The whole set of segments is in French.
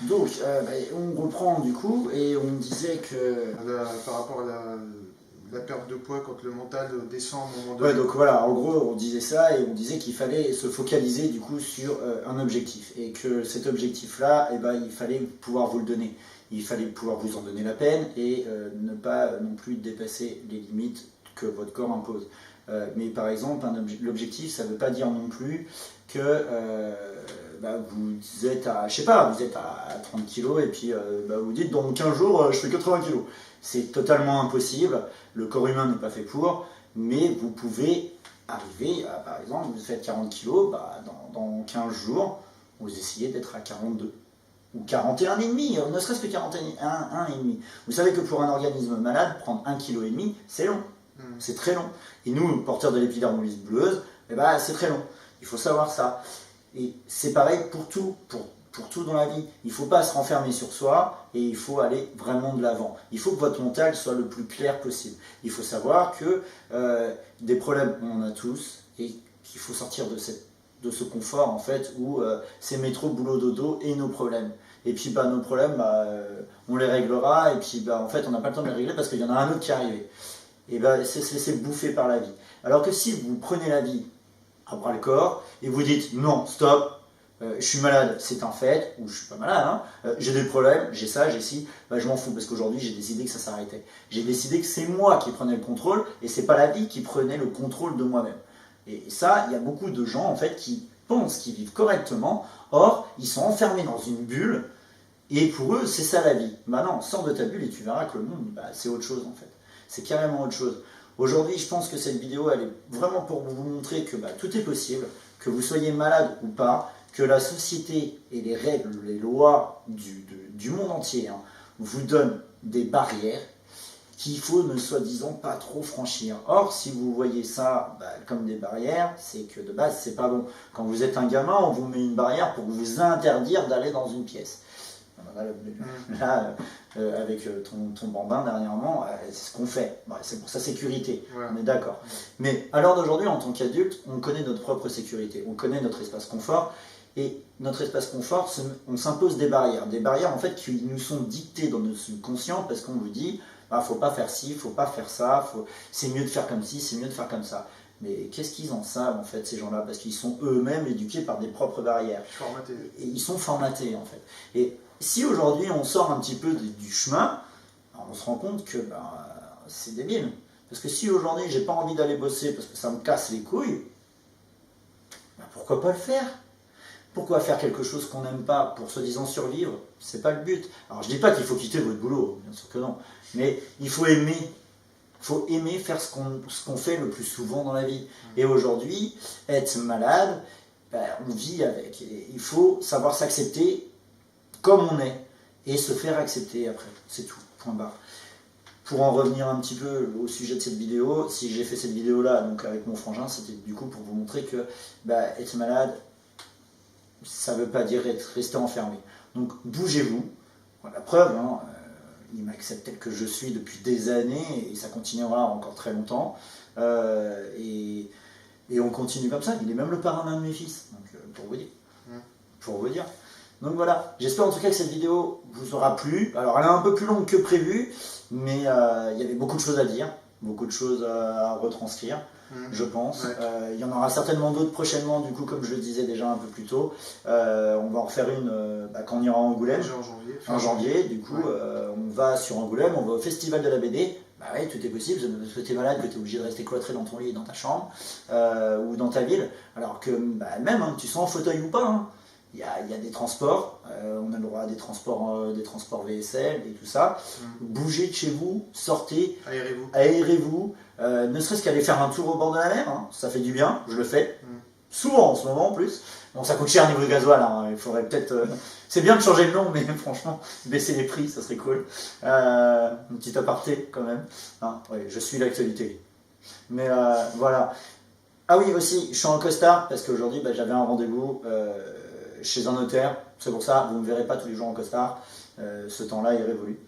Donc, on reprend du coup et on disait que... Par rapport à la perte de poids quand le mental descend à un moment donné. Ouais, donc voilà, en gros, on disait ça et on disait qu'il fallait se focaliser du coup sur un objectif. Et que cet objectif-là, il fallait pouvoir vous le donner. Il fallait pouvoir vous en donner la peine et ne pas non plus dépasser les limites que votre corps impose. Mais par exemple, l'objectif, ça ne veut pas dire non plus que vous êtes à, je sais pas, vous êtes à 30 kg et puis vous dites dans 15 jours, je fais 80 kg. C'est totalement impossible, le corps humain n'est pas fait pour, mais vous pouvez arriver à, par exemple, vous faites 40 kg, dans 15 jours, vous essayez d'être à 42 ou 41,5, ne serait-ce que 41,5. Vous savez que pour un organisme malade, prendre 1,5 kg, c'est long. C'est très long. Et nous, porteurs de l'épidermolyse bulleuse, c'est très long. Il faut savoir ça. Et c'est pareil pour tout, pour tout dans la vie. Il ne faut pas se renfermer sur soi et il faut aller vraiment de l'avant. Il faut que votre mental soit le plus clair possible. Il faut savoir que des problèmes, on en a tous et qu'il faut sortir de ce confort en fait où c'est métro, boulot, dodo et nos problèmes. Et puis nos problèmes, on les réglera et puis en fait on n'a pas le temps de les régler parce qu'il y en a un autre qui est arrivé. Et c'est se laisser bouffer par la vie. Alors que si vous prenez la vie à bras le corps et vous dites non, stop, je suis malade, c'est un fait, ou je suis pas malade, j'ai des problèmes, j'ai ça, j'ai ci, je m'en fous parce qu'aujourd'hui j'ai décidé que ça s'arrêtait. J'ai décidé que c'est moi qui prenais le contrôle et c'est pas la vie qui prenait le contrôle de moi-même. Et ça, il y a beaucoup de gens en fait qui pensent qu'ils vivent correctement, or ils sont enfermés dans une bulle et pour eux c'est ça la vie. Non, sors de ta bulle et tu verras que le monde, c'est autre chose en fait. C'est carrément autre chose. Aujourd'hui, je pense que cette vidéo, elle est vraiment pour vous montrer que tout est possible, que vous soyez malade ou pas, que la société et les règles, les lois du monde entier vous donnent des barrières qu'il faut ne soi-disant pas trop franchir. Or, si vous voyez ça comme des barrières, c'est que de base, c'est pas bon. Quand vous êtes un gamin, on vous met une barrière pour vous interdire d'aller dans une pièce. Là, avec ton bambin dernièrement, c'est ce qu'on fait. C'est pour sa sécurité, ouais. On est d'accord. Mais à l'heure d'aujourd'hui, en tant qu'adulte, on connaît notre propre sécurité, on connaît notre espace confort. Et notre espace confort, on s'impose des barrières en fait qui nous sont dictées dans notre subconscient parce qu'on vous dit, faut pas faire ci, faut pas faire ça, c'est mieux de faire comme ci, c'est mieux de faire comme ça. Mais qu'est-ce qu'ils en savent en fait ces gens-là? Parce qu'ils sont eux-mêmes éduqués par des propres barrières. Et ils sont formatés en fait. Et si aujourd'hui on sort un petit peu du chemin, on se rend compte que c'est débile. Parce que si aujourd'hui j'ai pas envie d'aller bosser parce que ça me casse les couilles, pourquoi pas le faire? Pourquoi faire quelque chose qu'on n'aime pas pour soi-disant survivre? C'est pas le but. Alors je dis pas qu'il faut quitter votre boulot, bien sûr que non. Mais il faut aimer. Il faut aimer faire ce qu'on fait le plus souvent dans la vie. Et aujourd'hui, être malade, on vit avec. Et il faut savoir s'accepter comme on est et se faire accepter après. C'est tout, point barre. Pour en revenir un petit peu au sujet de cette vidéo, si j'ai fait cette vidéo-là donc avec mon frangin, c'était du coup pour vous montrer que être malade, ça ne veut pas dire rester enfermé. Donc bougez-vous. La preuve, il m'accepte tel que je suis depuis des années et ça continuera encore très longtemps. Et on continue comme ça. Il est même le parrain d'un de mes fils. Donc pour vous dire. Pour vous dire. Donc voilà, j'espère en tout cas que cette vidéo vous aura plu. Alors elle est un peu plus longue que prévu, mais il y avait beaucoup de choses à dire, beaucoup de choses à retranscrire, je pense. Ouais. Il y en aura certainement d'autres prochainement, du coup, comme je le disais déjà un peu plus tôt. On va en refaire une quand on ira à Angoulême. Déjà en janvier. En janvier, du coup, on va sur Angoulême, on va au festival de la BD. Ouais, tout est possible, parce que tu es malade, que tu es obligé de rester cloîtré dans ton lit, dans ta chambre, ou dans ta ville. Alors que même, tu sois en fauteuil ou pas, il y a des transports, on a le droit à des transports VSL et tout ça. Bougez de chez vous, sortez, aérez-vous, ne serait-ce qu'aller faire un tour au bord de la mer, ça fait du bien, je le fais, souvent en ce moment en plus. Bon, ça coûte cher niveau de gasoil, il faudrait peut-être... c'est bien de changer le nom, mais franchement, baisser les prix, ça serait cool. Un petit aparté quand même. Ouais, je suis l'actualité. Mais voilà. Ah oui, aussi, je suis en costard, parce qu'aujourd'hui, j'avais un rendez-vous chez un notaire. C'est pour ça, vous ne me verrez pas tous les jours en costard. Ce temps-là est révolu.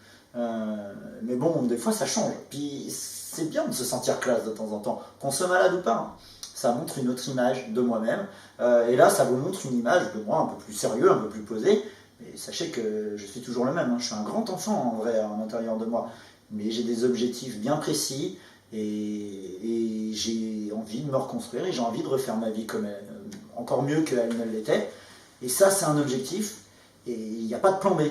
Mais bon, des fois, ça change. Puis, c'est bien de se sentir classe de temps en temps, qu'on soit malade ou pas. Ça montre une autre image de moi-même. Et là, ça vous montre une image de moi un peu plus sérieux, un peu plus posé. Et sachez que je suis toujours le même, hein. Je suis un grand enfant en vrai à l'intérieur de moi, mais j'ai des objectifs bien précis et j'ai envie de me reconstruire et j'ai envie de refaire ma vie comme encore mieux qu'elle ne l'était. Et ça, c'est un objectif et il n'y a pas de plan B.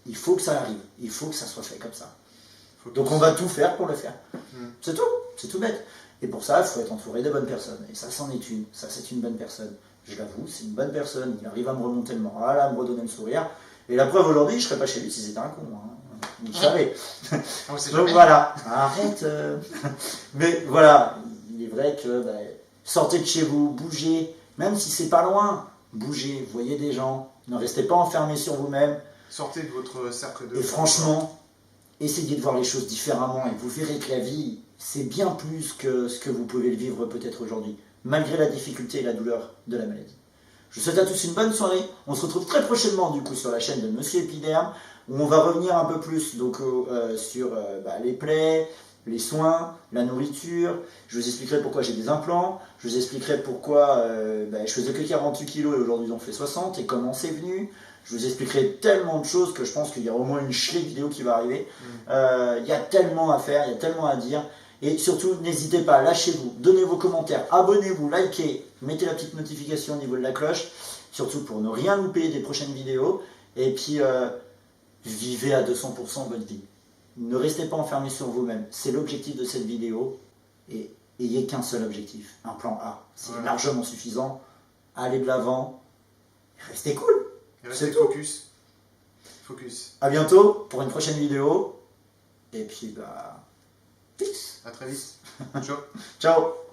Il faut que ça arrive, il faut que ça soit fait comme ça. Donc on va tout faire pour le faire. C'est tout bête. Et pour ça, il faut être entouré de bonnes personnes. Et ça, c'en est une. Ça, c'est une bonne personne. Je l'avoue, c'est une bonne personne. Il arrive à me remonter le moral, à me redonner le sourire. Et la preuve aujourd'hui, je ne serais pas chez lui si c'était un con. Hein. Vous le savez. Donc voilà, arrête. Mais voilà, il est vrai que sortez de chez vous, bougez. Même si c'est pas loin, bougez, voyez des gens. Ne restez pas enfermés sur vous-même. Sortez de votre cercle de... Et franchement, essayez de voir les choses différemment et vous verrez que la vie, c'est bien plus que ce que vous pouvez le vivre peut-être aujourd'hui, malgré la difficulté et la douleur de la maladie. Je vous souhaite à tous une bonne soirée. On se retrouve très prochainement du coup sur la chaîne de Monsieur Epiderme, où on va revenir un peu plus donc, sur les plaies, les soins, la nourriture. Je vous expliquerai pourquoi j'ai des implants. Je vous expliquerai pourquoi je faisais que 48 kilos et aujourd'hui j'en fais 60 et comment c'est venu. Je vous expliquerai tellement de choses que je pense qu'il y a au moins une clé vidéo qui va arriver. Il y a tellement à faire, il y a tellement à dire. Et surtout, n'hésitez pas, lâchez-vous, donnez vos commentaires, abonnez-vous, likez, mettez la petite notification au niveau de la cloche. Surtout pour ne rien louper des prochaines vidéos. Et puis, vivez à 200% votre vie. Ne restez pas enfermés sur vous-même. C'est l'objectif de cette vidéo. Et ayez qu'un seul objectif, un plan A. C'est largement suffisant. Allez de l'avant. Restez cool. Restez focus. Focus. A bientôt pour une prochaine vidéo. Et puis, peace. À très vite. Ciao. Ciao.